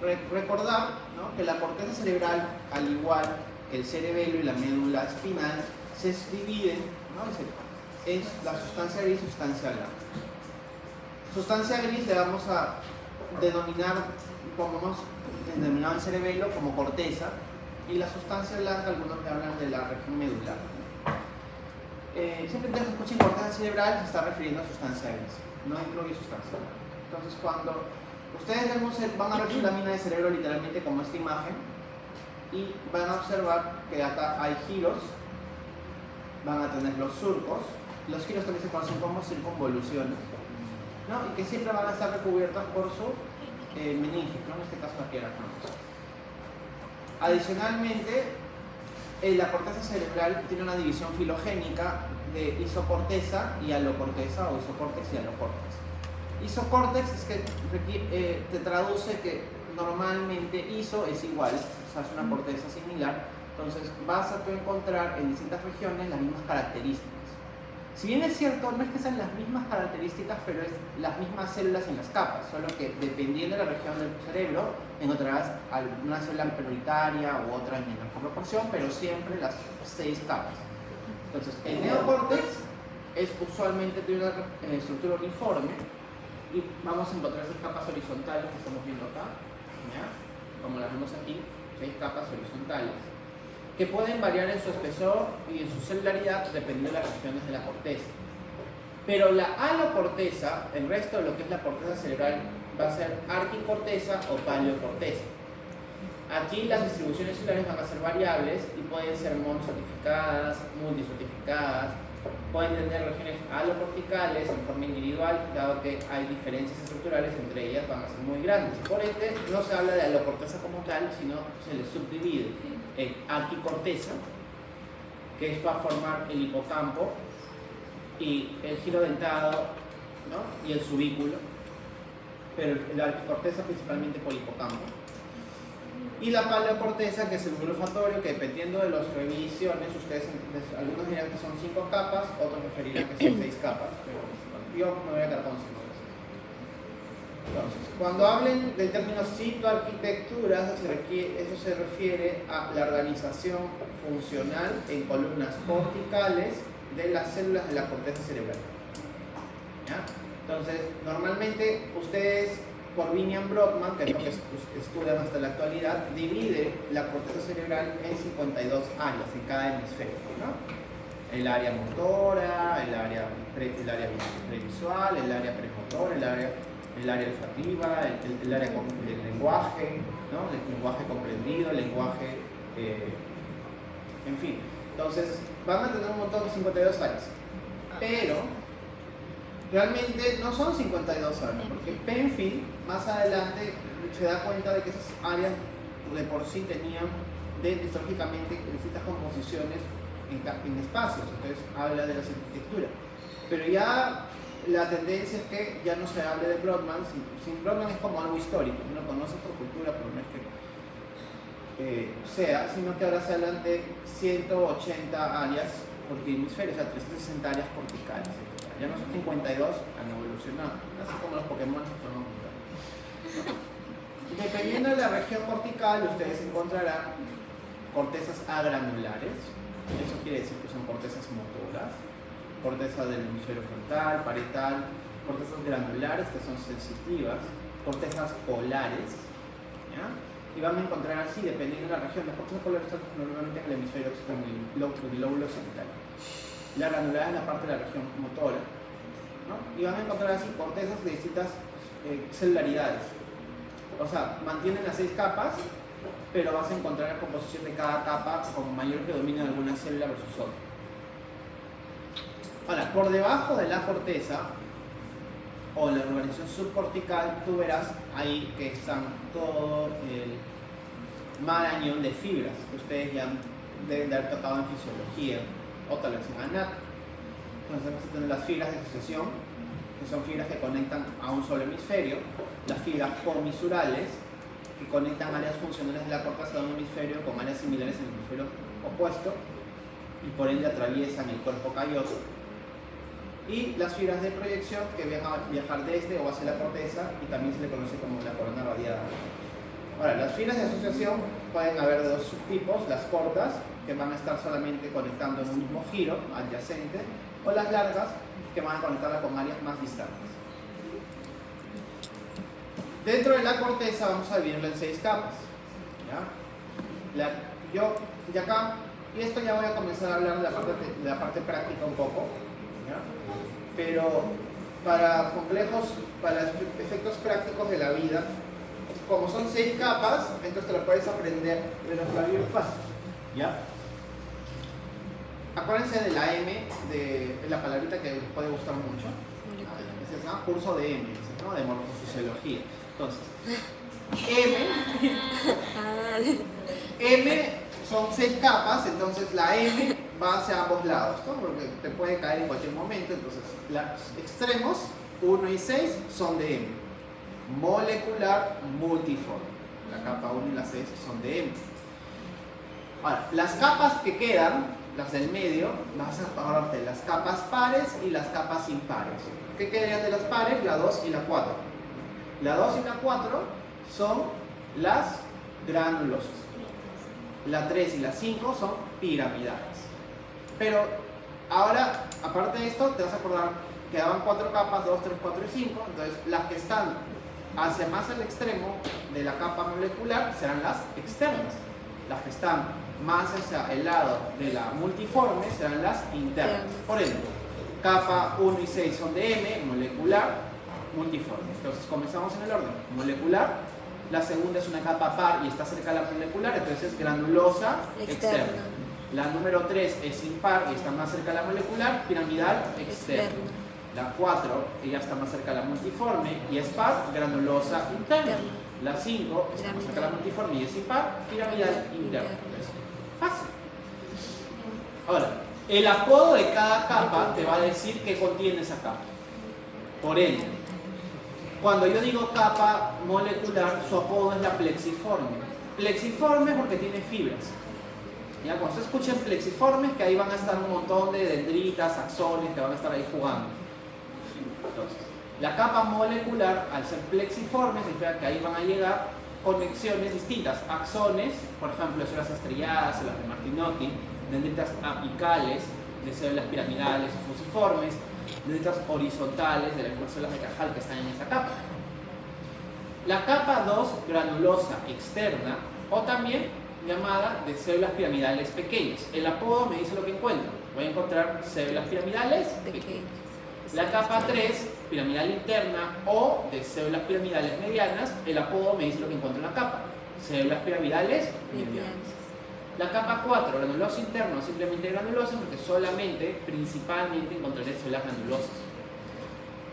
recordar, ¿no?, que la corteza cerebral, al igual que el cerebelo y la médula espinal, se dividen, ¿no?, es la sustancia gris y sustancia blanca. Sustancia gris le vamos a denominar, como hemos denominado el cerebelo, como corteza, y la sustancia blanca, algunos le hablan de la región medular. Siempre que se escuchen corteza cerebral, se está refiriendo a sustancia gris, no incluye sustancia blanca. Entonces, cuando ustedes van a ver su lámina de cerebro literalmente como esta imagen, y van a observar que acá hay giros, van a tener los surcos. Los giros también se conocen como circunvoluciones, ¿no?, y que siempre van a estar recubiertas por su meninge, ¿no?, en este caso la piedra cromática. Adicionalmente, la corteza cerebral tiene una división filogénica de isocorteza y alocorteza, o isocórtex y alocórtex. Isocórtex es que te traduce que normalmente iso es igual, o sea, es una corteza similar, entonces vas a encontrar en distintas regiones las mismas características. Si bien es cierto, no es que sean las mismas características, pero es las mismas células en las capas, solo que dependiendo de la región del cerebro, encontrarás alguna célula prioritaria u otra en menor proporción, pero siempre las 6 capas. Entonces, el neocórtex es usualmente de una estructura uniforme, y vamos a encontrar 6 capas horizontales que estamos viendo acá, ¿ya?, como las vemos aquí, 6 capas horizontales, que pueden variar en su espesor y en su celularidad dependiendo de las regiones de la corteza. Pero la alocorteza, el resto de lo que es la corteza cerebral, va a ser arquicorteza o paleocorteza. Aquí las distribuciones celulares van a ser variables y pueden ser monostratificadas, multistratificadas, pueden tener regiones alocorticales en forma individual, dado que hay diferencias estructurales entre ellas, van a ser muy grandes. Por ende, no se habla de alocorteza como tal, sino se le subdivide en arquicorteza, que esto va a formar el hipocampo y el giro dentado, ¿no?, y el subículo, pero la arquicorteza principalmente por hipocampo. Y la paleocorteza, que es el núcleo olfatorio, que dependiendo de las revisiones, algunos dirán que son 5 capas, otros referirán que son 6 capas, pero yo me voy a quedar con 5. Entonces, cuando hablen del término citoarquitectura, eso se refiere a la organización funcional en columnas corticales de las células de la corteza cerebral, ¿ya? Entonces, normalmente ustedes, por Biniam-Brockmann, que es lo que estudian hasta la actualidad, divide la corteza cerebral en 52 áreas en cada hemisferio, ¿no? El área motora, el área previsual, el área premotora, el área olfativa, el área del lenguaje, ¿no?, el lenguaje comprendido, el lenguaje, en fin. Entonces, van a tener un montón de 52 áreas, pero realmente no son 52 áreas, porque Penfield más adelante se da cuenta de que esas áreas de por sí tenían históricamente distintas composiciones en espacios, entonces habla de la arquitectura. Pero ya la tendencia es que ya no se hable de Brockmann, Brockmann es como algo histórico, uno lo conoce por cultura, pero no es que sino que ahora se hablan de 180 áreas por hemisferio, o sea, 360 áreas corticales. Ya no son 52, han evolucionado, así como los Pokémon son mutando. Dependiendo de la región cortical, ustedes encontrarán cortezas agranulares, eso quiere decir que son cortezas motoras, corteza del hemisferio frontal, parietal, cortezas granulares que son sensitivas, cortezas polares, ¿ya? Y van a encontrar así, dependiendo de la región, las cortezas polares están normalmente en el hemisferio lóbulo occidental. La granular es la parte de la región motora, ¿no? Y van a encontrar así cortezas de distintas celularidades. O sea, mantienen las 6 capas, pero vas a encontrar la composición de cada capa con mayor predominio de alguna célula versus otra. Ahora, por debajo de la corteza, o en la organización subcortical, tú verás ahí que están todo el marañón de fibras que ustedes ya deben de haber tocado en fisiología o tal vez en anatomía. Entonces vamos a tener las fibras de asociación, que son fibras que conectan a un solo hemisferio, las fibras comisurales, que conectan áreas funcionales de la corteza de un hemisferio con áreas similares en el hemisferio opuesto y por ende atraviesan el cuerpo calloso, y las fibras de proyección que van a viajar desde o hacia la corteza y también se le conoce como la corona radiada. Ahora, las fibras de asociación pueden haber de dos subtipos, las cortas, que van a estar solamente conectando en un mismo giro adyacente, o las largas, que van a conectarla con áreas más distantes. Dentro de la corteza vamos a dividirla en 6 capas. ¿Ya? Y esto ya voy a comenzar a hablar de la parte práctica un poco. ¿Ya? Pero para efectos prácticos de la vida, como son 6 capas, entonces te lo puedes aprender de la bien fácil. ¿Ya? Acuérdense de la M, de la palabrita que les puede gustar mucho. Ese es un curso de M, ¿no? De morfofisiología. Entonces, M son 6 capas, entonces la M va hacia ambos lados, ¿no? Porque te puede caer en cualquier momento. Entonces, los extremos 1 y 6 son de M. Molecular multiforme. La capa 1 y la 6 son de M. Ahora, las capas que quedan, las del medio, vas a ahorrarte las capas pares y las capas impares. ¿Qué quedarían de las pares? La 2 y la 4. La 2 y la 4 son las granulosas. La 3 y la 5 son piramidales. Pero ahora, aparte de esto, te vas a acordar, quedaban 4 capas, 2, 3, 4 y 5. Entonces, las que están hacia más al extremo de la capa molecular serán las externas. Las que están más hacia el lado de la multiforme serán las internas. Por ejemplo, capa 1 y 6 son de M, molecular, multiforme. Entonces comenzamos en el orden. Molecular, la segunda es una capa par y está cerca de la molecular, entonces es granulosa externa. La número 3 es impar y está más cerca de la molecular, piramidal externa. La 4, ella está más cerca de la multiforme y es par, granulosa interna. La 5 está más cerca de la multiforme y es impar, piramidal interna. Fácil. Ahora, el apodo de cada capa te va a decir qué contiene esa capa. Por ejemplo, cuando yo digo capa molecular, su apodo es la plexiforme. Plexiforme porque tiene fibras. ¿Ya? Cuando se escuchen plexiformes, que ahí van a estar un montón de dendritas, axones que van a estar ahí jugando. Entonces, la capa molecular, al ser plexiforme, significa que ahí van a llegar conexiones distintas, axones, por ejemplo, células estrelladas, células de Martinotti, dendritas apicales, de células piramidales o fusiformes, dendritas horizontales de las células de Cajal que están en esa capa. La capa 2, granulosa externa, o también llamada de células piramidales pequeñas. El apodo me dice lo que encuentro. Voy a encontrar células piramidales pequeñas. La capa 3, piramidal interna o de células piramidales medianas, el apodo me dice lo que encuentro en la capa. Células piramidales medianas. La capa 4, granulosa interna o simplemente granulosa, porque principalmente encontraré células granulosas.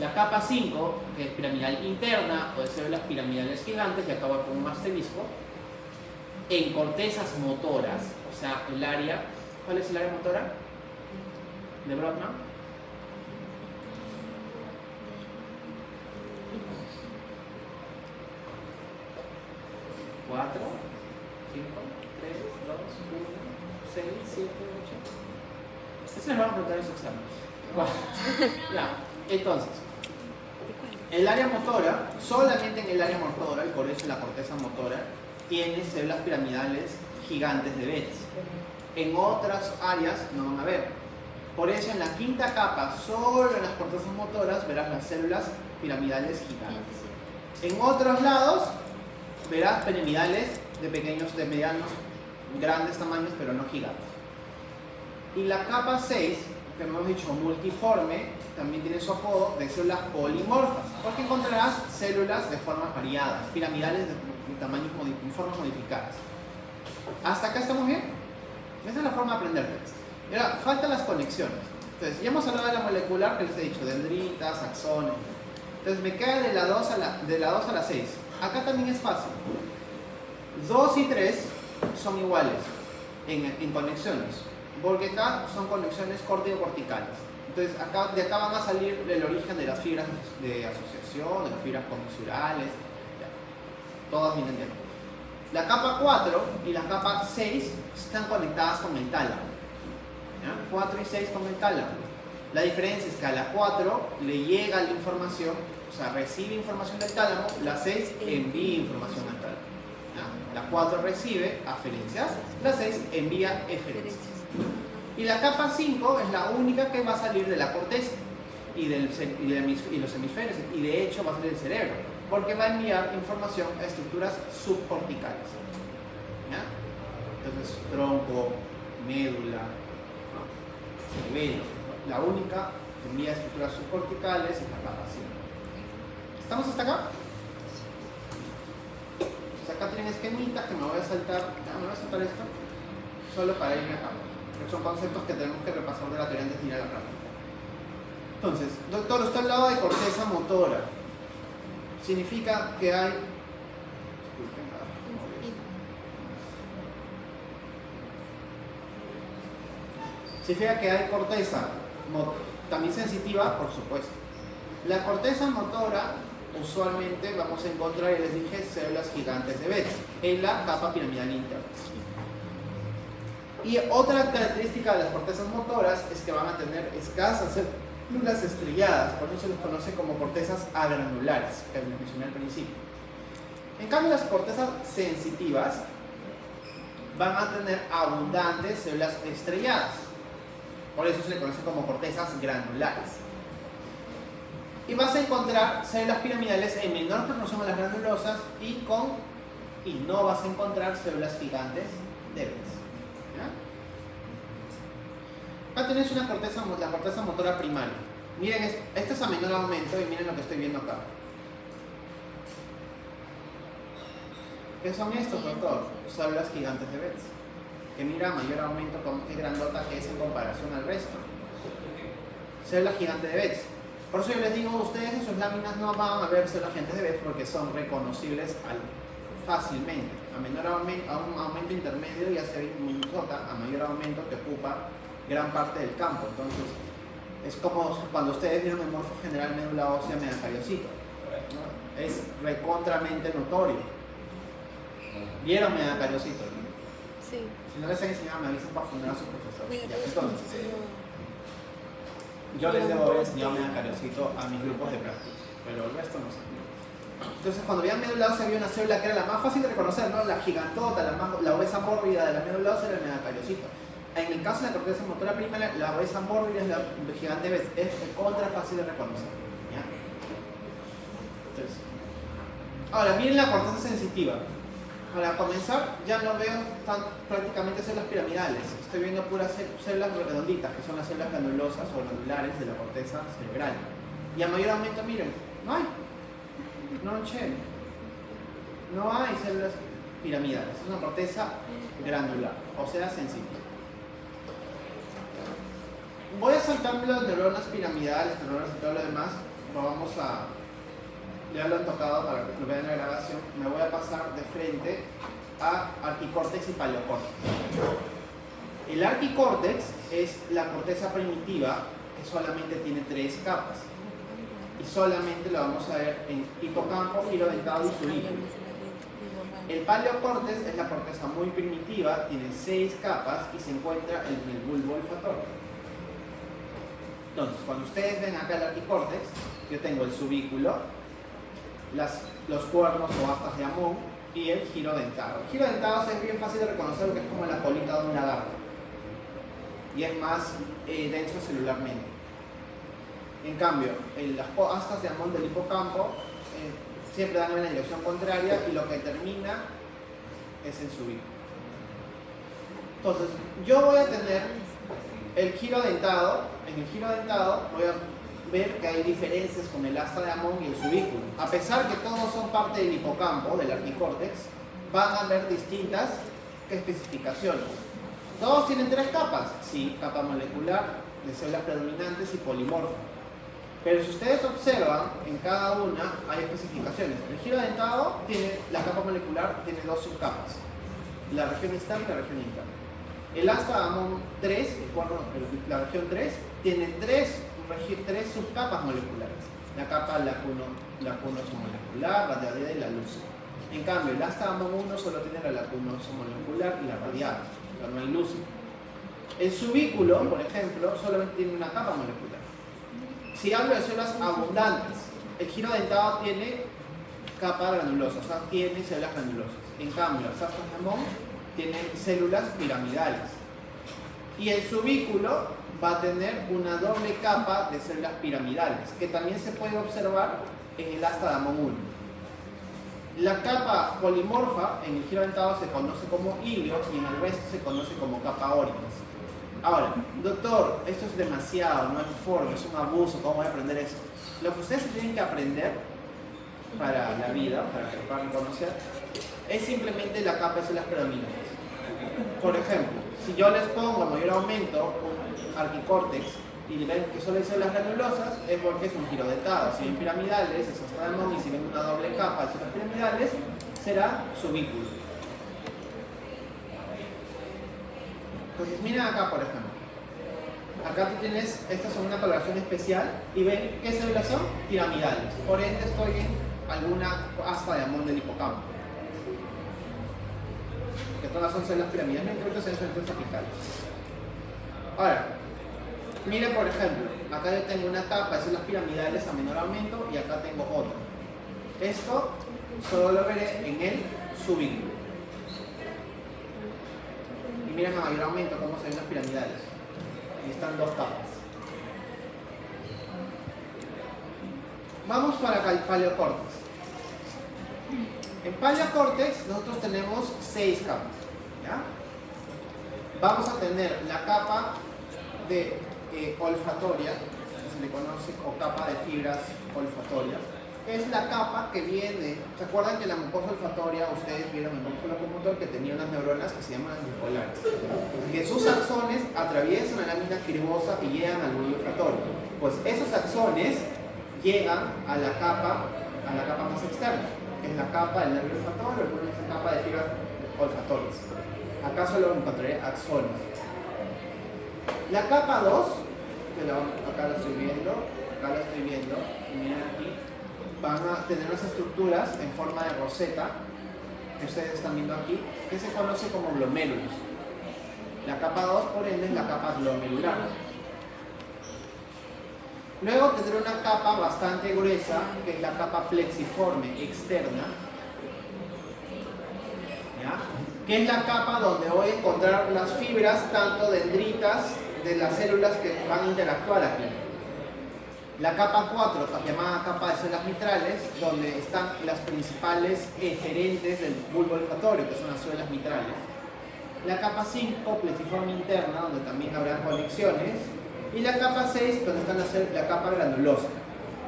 La capa 5, que es piramidal interna o de células piramidales gigantes, y acabo con un asterisco, en cortezas motoras, o sea, el área, ¿cuál es el área motora? De Brodmann. 4, 5, 3, 2, 1, 6, 7, 8. Eso les van a preguntar en su examen. Ya, entonces, el área motora, solamente en el área motora, y por eso la corteza motora, tiene células piramidales gigantes de Betz. En otras áreas no van a ver. Por eso en la quinta capa, solo en las cortezas motoras, verás las células piramidales gigantes. En otros lados, verás piramidales de pequeños, de medianos, grandes tamaños, pero no gigantes. Y la capa 6, que hemos dicho multiforme, también tiene su apodo de células polimorfas, porque encontrarás células de formas variadas, piramidales de tamaños, formas modificadas. ¿Hasta acá estamos bien? Esa es la forma de aprender. Ahora, faltan las conexiones. Entonces, ya hemos hablado de la molecular, que les he dicho, dendritas, axones. Entonces, me queda de la 2 a la 6. Acá también es fácil. 2 y 3 son iguales en conexiones, porque acá son conexiones córtico-corticales. Entonces, de acá van a salir el origen de las fibras de asociación, de las fibras comensurales, todas vienen de ahí. La capa 4 y la capa 6 están conectadas con el tálamo. ¿Ya? 4 y 6 con el tálamo. La diferencia es que a la 4 le llega la información, o sea, recibe información del tálamo, la 6 envía información al tálamo. La 4 recibe aferencias. La 6 envía eferencias. Y la capa 5 es la única que va a salir de la corteza y los hemisferios. Y de hecho va a salir del cerebro, porque va a enviar información a estructuras subcorticales. ¿Ya? Entonces, tronco, médula, cerebelo. La única que envía a estructuras subcorticales es la capa 5. ¿Estamos hasta acá? Pues acá tienen esquemitas que me voy a saltar. Me voy a saltar esto solo para irme acá. Son conceptos que tenemos que repasar de la teoría antes de ir a la práctica. Entonces, doctor, usted hablaba de corteza motora. Significa que hay... Significa que hay corteza también sensitiva, por supuesto. La corteza motora, usualmente vamos a encontrar, y les dije, células gigantes de Betz en la capa piramidal interna. Y otra característica de las cortezas motoras es que van a tener escasas células estrelladas, por eso se les conoce como cortezas agranulares, que les mencioné al principio. En cambio, las cortezas sensitivas van a tener abundantes células estrelladas, por eso se les conoce como cortezas granulares. Y vas a encontrar células piramidales en menor proporción a las granulosas y no vas a encontrar células gigantes de Betz. Acá tenés la corteza motora primaria. Miren, este es a menor aumento y miren lo que estoy viendo acá. ¿Qué son estos, doctor? Células gigantes de Betz. Que mira mayor aumento, qué grandota que es en comparación al resto. Células gigantes de Betz. Por eso yo les digo, ustedes en sus láminas no van a ver células gigantes de Betz porque son reconocibles fácilmente. A un aumento intermedio ya se ve muy sota, a mayor aumento que ocupa gran parte del campo. Entonces, es como cuando ustedes vieron el morfo general médula ósea medacariocito, ¿no? Es recontramente notorio. ¿Vieron medacariocito? Sí. Si no les han enseñado, me avisan para fundar a sus profesores. Entonces, yo les debo haber enseñado medacariocito a mis grupos de práctica, pero el resto no sé. Entonces, cuando veían médula ósea, había una célula que era la más fácil de reconocer, ¿no? La gigantota, la obesa mórbida de la médula ósea era el medacariocito. En el caso de la corteza motora primaria, la obesa mórbida es la gigante Betz, es contra fácil de reconocer. ¿Ya? Entonces, ahora, miren la corteza sensitiva. Para comenzar, ya no veo prácticamente células piramidales. Estoy viendo puras células redonditas, que son las células granulosas o granulares de la corteza cerebral. Y a mayor aumento, miren, no hay. No hay células piramidales. Es una corteza granular, o sea, sensitiva. Voy a saltarme las neuronas piramidales, neuronas y todo lo demás. Ya lo han tocado para que lo vean en la grabación. Me voy a pasar de frente a arquicórtex y paleocórtex. El arquicórtex es la corteza primitiva que solamente tiene 3 capas. Y solamente lo vamos a ver en hipocampo, giro dentado y surículo. El paleocórtex es la corteza muy primitiva, tiene 6 capas y se encuentra en el bulbo olfatorio. Entonces, cuando ustedes ven acá el arquicórtex, yo tengo el subículo, los cuernos o astas de Amón y el giro dentado. El giro dentado es bien fácil de reconocer porque es como la colita de un lagarto y es más denso celularmente. En cambio, las astas de Amón del hipocampo siempre dan en la dirección contraria y lo que termina es en subículo. Entonces, yo voy a tener el giro dentado. En el giro dentado voy a ver que hay diferencias con el asta de Amón y el subículo. A pesar que todos son parte del hipocampo, del arquicórtex, van a haber distintas especificaciones. Todos tienen 3 capas, sí, capa molecular, de células predominantes y polimorfa. Pero si ustedes observan, en cada una hay especificaciones. El giro dentado tiene, la capa molecular tiene 2 subcapas, la región externa y la región interna. El asta de Amón 3, la región 3, tiene 3 subcapas moleculares. La capa lacunoso-molecular, radiada y la lúcida. En cambio, el asta de Amón 1 solo tiene la lacunoso-molecular y la radiada, pero no hay lúcida. El subículo, por ejemplo, solamente tiene una capa molecular. Si hablo de células abundantes, el giro dentado tiene capa granulosa, o sea, tiene células granulosas. En cambio, el Sarcophagon tiene células piramidales. Y el subículo va a tener una doble capa de células piramidales, que también se puede observar en el asta Damon 1. La capa polimorfa en el giro dentado se conoce como hilio y en el resto se conoce como capa óritas. Ahora, doctor, esto es demasiado, no es forma, es un abuso, ¿cómo voy a aprender eso? Lo que ustedes tienen que aprender para la vida, para que lo puedan conocer, es simplemente la capa de células piramidales. Por ejemplo, si yo les pongo a mayor aumento un arquicórtex y ven que solo hay células granulosas, es porque es un giro dentado. Si ven piramidales, es hasta y si ven una doble capa de células piramidales, será subículo. Entonces miren acá, por ejemplo. Acá tú tienes, estas son una coloración especial y ven qué células son piramidales. Por ende estoy en alguna asta de Damon del hipocampo. Que todas son células piramidales, no importa si son centros apicales. Ahora, miren por ejemplo, acá yo tengo una capa de células piramidales a menor aumento y acá tengo otra. Esto solo lo veré en el subículo. Y miren a mayor aumento cómo se ven las piramidales. Y están dos capas. Vamos para acá el paleocórtex. En paleocórtex nosotros tenemos 6 capas. ¿Ya? Vamos a tener la capa de olfatoria, que se le conoce, o capa de fibras olfatorias. Es la capa que viene, ¿se acuerdan que la mucosa olfatoria, ustedes vieron en el músculo locomotor que tenía unas neuronas que se llaman bipolares? Que sus axones atraviesan la lámina cribosa y llegan al bulbo olfatorio. Pues esos axones llegan a la capa más externa, que es la capa del nervio olfatorio, que es la capa de fibras olfatorias. Acá solo encontraré axones. La capa 2, que acá la estoy viendo, y miren aquí, van a tener unas estructuras en forma de roseta, que ustedes están viendo aquí, que se conoce como glomérulos. La capa 2, por ende, es la capa glomerular. Luego tendré una capa bastante gruesa, que es la capa plexiforme externa, ¿ya? Que es la capa donde voy a encontrar las fibras, tanto dendritas, de las células que van a interactuar aquí. La capa 4, llamada capa de células mitrales, donde están las principales eferentes del bulbo olfatorio, que son las células mitrales. La capa 5, plexiforme interna, donde también habrá conexiones. Y la capa 6, donde está la capa granulosa.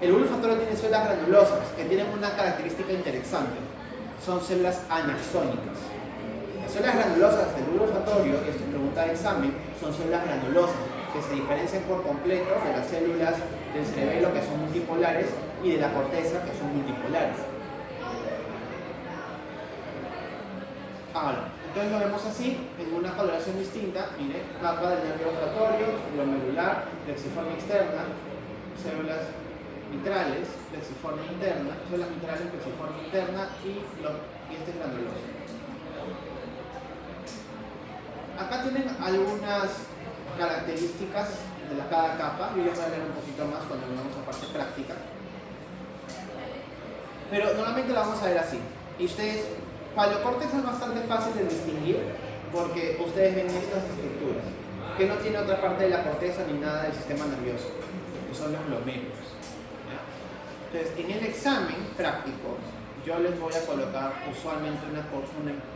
El bulbo olfatorio tiene células granulosas, que tienen una característica interesante. Son células anaxónicas. Las células granulosas del bulbo olfatorio, que es tu pregunta de examen, son células granulosas, que se diferencian por completo de las células del cerebelo, que son multipolares, y de la corteza, que son multipolares. Ahora, entonces lo vemos así, en una coloración distinta. Mire, capa del nervio olfatorio, glomerular, plexiforme externa, células mitrales, plexiforme interna, células mitrales, plexiforme interna y este granuloso. Acá tienen algunas características de cada capa. Yo ya voy a leer un poquito más cuando veamos la parte práctica. Pero normalmente lo vamos a ver así. Y ustedes, paleocórtex es bastante fácil de distinguir porque ustedes ven estas estructuras, que no tiene otra parte de la corteza ni nada del sistema nervioso, que son los glomérulos. ¿Ya? Entonces, en el examen práctico, yo les voy a colocar usualmente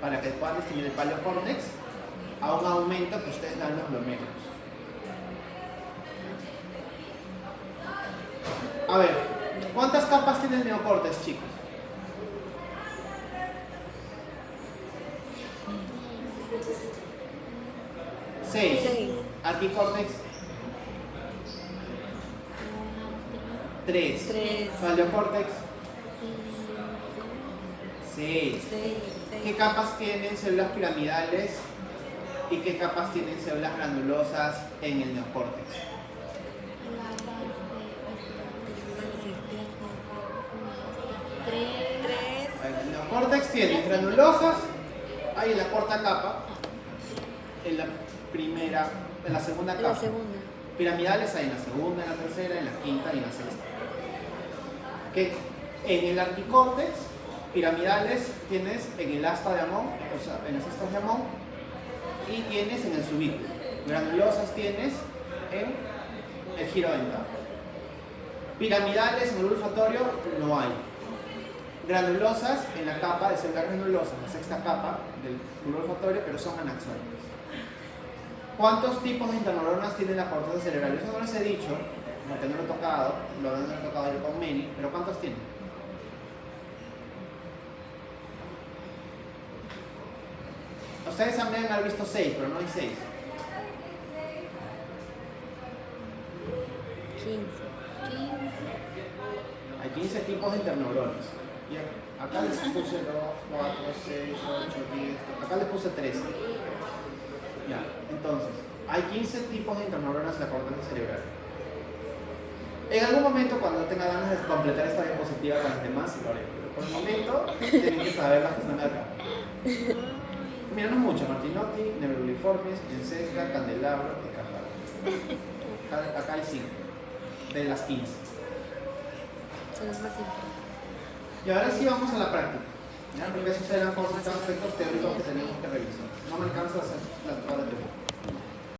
para que puedan distinguir el paleocórtex a un aumento que ustedes dan los glomérulos. A ver, ¿cuántas capas tiene el neocórtex, chicos? 6. Arquicórtex 3. Paleocórtex 6. ¿Qué capas tienen células piramidales y qué capas tienen células granulosas en el neocórtex? El neocórtex tiene granulosas, ahí en la cuarta capa, en la segunda capa. Piramidales hay en la segunda, en la tercera, en la quinta y en la sexta. Que en el arquicórtex Piramidales tienes en el asta de Amón, o sea, en las astas de Amón, y tienes en el subículo. Granulosas tienes en el giro dentario. Piramidales en el olfatorio no hay. Granulosas en la capa de células granulosas, la sexta capa del bulbo olfatorio, pero son anaxónicas. ¿Cuántos tipos de interneuronas tiene la corteza cerebral? Eso no les he dicho, porque no lo he tocado, lo han tocado yo con Meni, pero ¿cuántos tiene? Ustedes también han visto 6, pero no hay 6. 15. Hay 15 tipos de interneuronas. Ya, acá les puse 2, 4, 6, 8, 10, acá les puse 13. Ya, entonces, hay 15 tipos de interneuronas en la corteza cerebral. En algún momento, cuando tenga ganas de completar esta diapositiva con las demás, lo haré. Pero por el momento, tienen que saber las que están acá. Mira, no mucho: Martinotti, Neurobliformis, Encesca, Candelabro y Cajal. Acá hay 5 de las 15. Son los más importantes. Y ahora sí vamos a la práctica, ¿ya? Porque esos eran aspectos teóricos que tenemos que revisar. No me alcanza a hacer la teoría.